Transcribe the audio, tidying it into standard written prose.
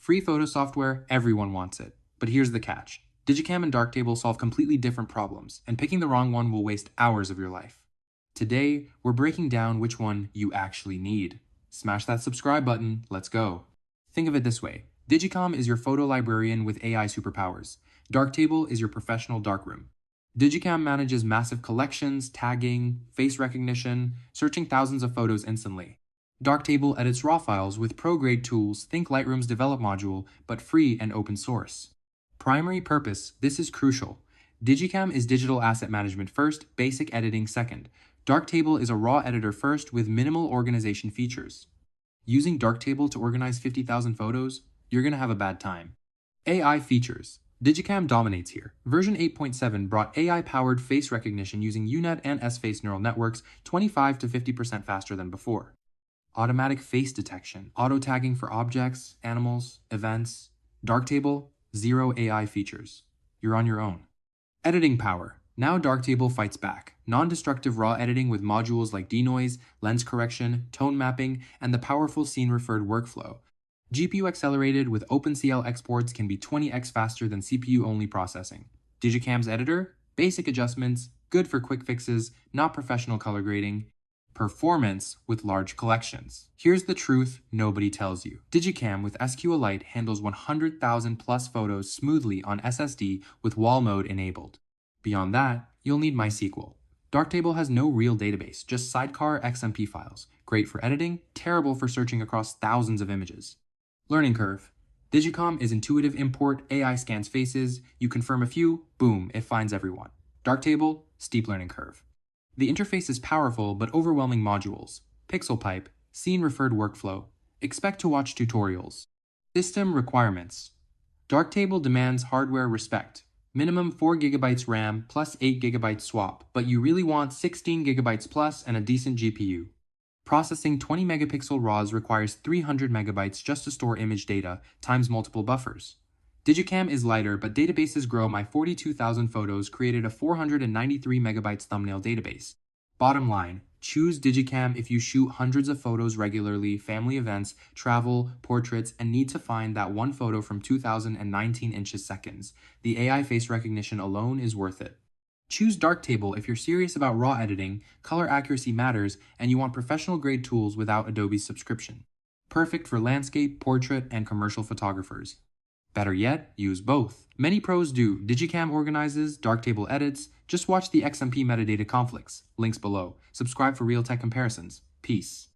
Free photo software, everyone wants it. But here's the catch. Digikam and Darktable solve completely different problems, and picking the wrong one will waste hours of your life. Today, we're breaking down which one you actually need. Smash that subscribe button, let's go. Think of it this way. Digikam is your photo librarian with AI superpowers. Darktable is your professional darkroom. Digikam manages massive collections, tagging, face recognition, searching thousands of photos instantly. Darktable edits raw files with pro-grade tools, think Lightroom's develop module, but free and open source. Primary purpose, this is crucial. Digikam is digital asset management first, basic editing second. Darktable is a raw editor first with minimal organization features. Using Darktable to organize 50,000 photos, you're gonna have a bad time. AI features. Digikam dominates here. Version 8.7 brought AI-powered face recognition using UNet and S-Face neural networks 25 to 50% faster than before. Automatic face detection, auto-tagging for objects, animals, events. Darktable, zero AI features. You're on your own. Editing power. Now Darktable fights back. Non-destructive raw editing with modules like denoise, lens correction, tone mapping, and the powerful scene-referred workflow. GPU accelerated with OpenCL exports can be 20x faster than CPU-only processing. Digikam's editor? Basic adjustments, good for quick fixes, not professional color grading. Performance with large collections. Here's the truth nobody tells you. Digikam with SQLite handles 100,000 plus photos smoothly on SSD with wall mode enabled. Beyond that, you'll need MySQL. Darktable has no real database, just sidecar XMP files. Great for editing, terrible for searching across thousands of images. Learning curve. Digikam is intuitive import, AI scans faces, you confirm a few, boom, it finds everyone. Darktable, steep learning curve. The interface is powerful but overwhelming modules. Pixel pipe, scene-referred workflow. Expect to watch tutorials. System requirements. Darktable demands hardware respect. Minimum 4 GB RAM plus 8 GB swap, but you really want 16 GB plus and a decent GPU. Processing 20 megapixel RAWs requires 300 megabytes just to store image data, times multiple buffers. Digikam is lighter, but databases grow. My 42,000 photos created a 493 megabytes thumbnail database. Bottom line, choose Digikam if you shoot hundreds of photos regularly, family events, travel, portraits, and need to find that one photo from 2019 inches seconds. The AI face recognition alone is worth it. Choose Darktable if you're serious about raw editing, color accuracy matters, and you want professional-grade tools without Adobe's subscription. Perfect for landscape, portrait, and commercial photographers. Better yet, use both. Many pros do. Digikam organizes, Darktable edits. Just watch the XMP metadata conflicts. Links below. Subscribe for real tech comparisons. Peace.